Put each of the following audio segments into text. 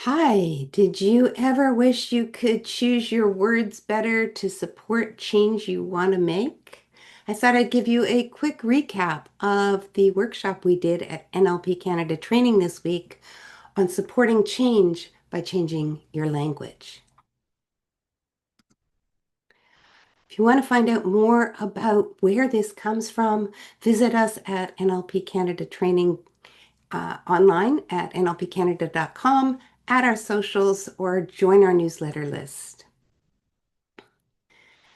Hi, did you ever wish you could choose your words better to support change you want to make? I thought I'd give you a quick recap of the workshop we did at NLP Canada training this week on supporting change by changing your language. If you want to find out more about where this comes from, visit us at NLP Canada training online at nlpcanada.com, at our socials, or join our newsletter list.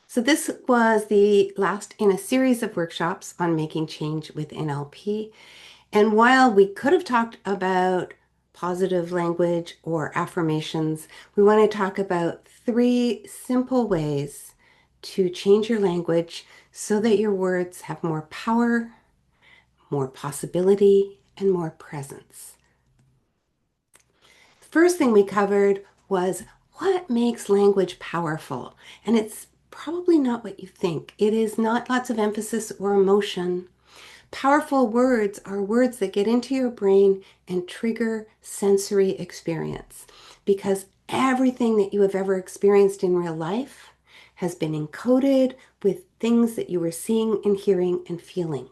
So this was the last in a series of workshops on making change with NLP. And while we could have talked about positive language or affirmations, we want to talk about three simple ways to change your language so that your words have more power, more possibility, and more presence. The first thing we covered was what makes language powerful. And it's probably not what you think. It is not lots of emphasis or emotion. Powerful words are words that get into your brain and trigger sensory experience because everything that you have ever experienced in real life has been encoded with things that you were seeing and hearing and feeling.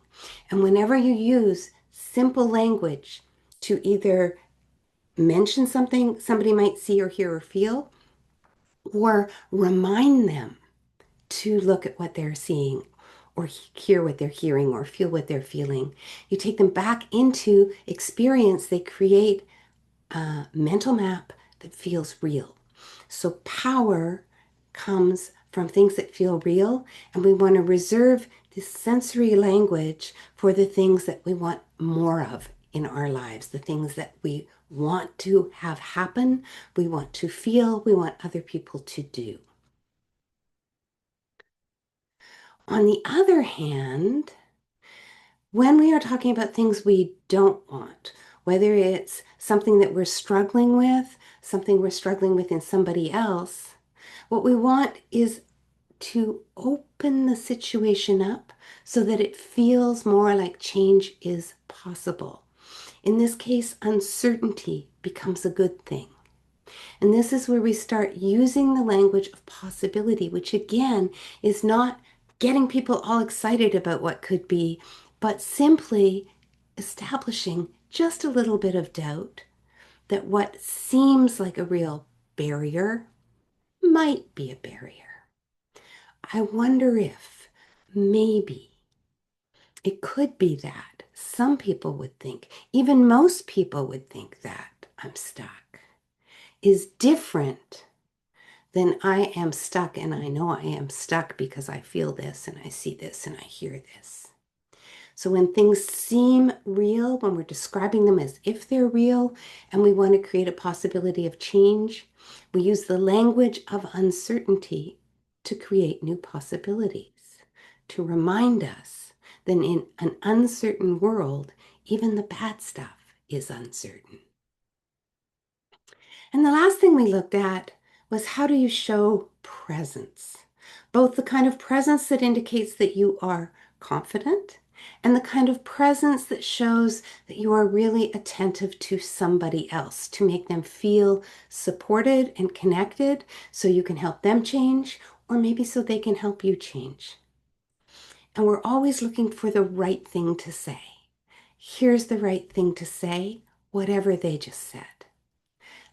And whenever you use simple language to either mention something somebody might see or hear or feel, or remind them to look at what they're seeing or hear what they're hearing or feel what they're feeling. You take them back into experience, they create a mental map that feels real. So power comes from things that feel real, and we want to reserve this sensory language for the things that we want more of in our lives, the things that we want to have happen, we want to feel, we want other people to do. On the other hand, when we are talking about things we don't want, whether it's something that we're struggling with, something we're struggling with in somebody else, what we want is to open the situation up so that it feels more like change is possible. In this case, uncertainty becomes a good thing. And this is where we start using the language of possibility, which again is not getting people all excited about what could be, but simply establishing just a little bit of doubt that what seems like a real barrier might be a barrier. I wonder if maybe it could be that some people would think, even most people would think that I'm stuck is different then I am stuck, and I know I am stuck because I feel this and I see this and I hear this. So when things seem real, when we're describing them as if they're real, and we want to create a possibility of change, we use the language of uncertainty to create new possibilities, to remind us that in an uncertain world, even the bad stuff is uncertain. And the last thing we looked at was how do you show presence? Both the kind of presence that indicates that you are confident and the kind of presence that shows that you are really attentive to somebody else to make them feel supported and connected so you can help them change or maybe so they can help you change. And we're always looking for the right thing to say. Here's the right thing to say, whatever they just said.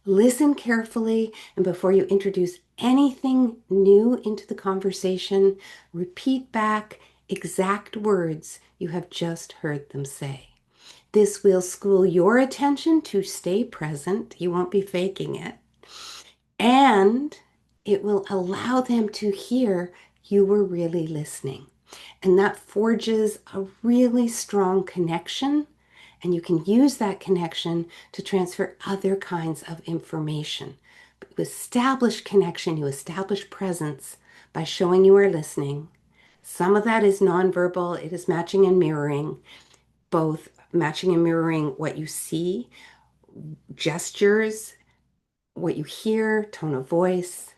Listen carefully, and before you introduce anything new into the conversation, repeat back exact words you have just heard them say. This will school your attention to stay present. You won't be faking it. And it will allow them to hear you were really listening. And that forges a really strong connection. And you can use that connection to transfer other kinds of information. But you establish connection, you establish presence by showing you are listening. Some of that is nonverbal, it is matching and mirroring, both matching and mirroring what you see, gestures, what you hear, tone of voice,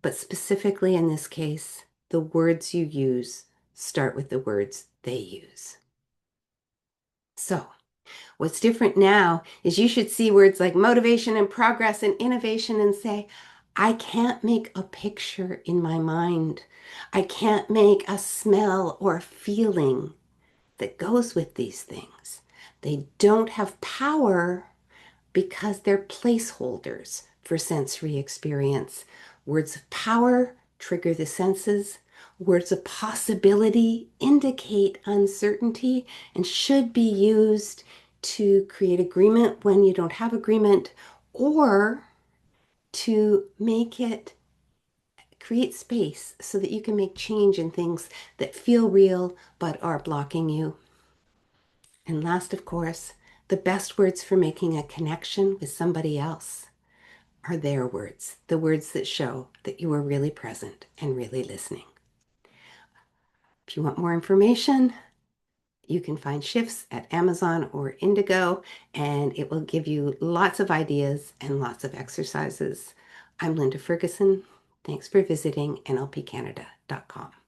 but specifically in this case, the words you use start with the words they use. So, What's different now is you should see words like motivation and progress and innovation and say, I can't make a picture in my mind. I can't make a smell or a feeling that goes with these things. They don't have power because they're placeholders for sensory experience. Words of power trigger the senses. Words of possibility indicate uncertainty and should be used to create agreement when you don't have agreement, or to make it create space so that you can make change in things that feel real but are blocking you. And last, of course, the best words for making a connection with somebody else are their words, the words that show that you are really present and really listening. If you want more information, you can find shifts at Amazon or Indigo, and it will give you lots of ideas and lots of exercises. I'm Linda Ferguson. Thanks for visiting NLPcanada.com.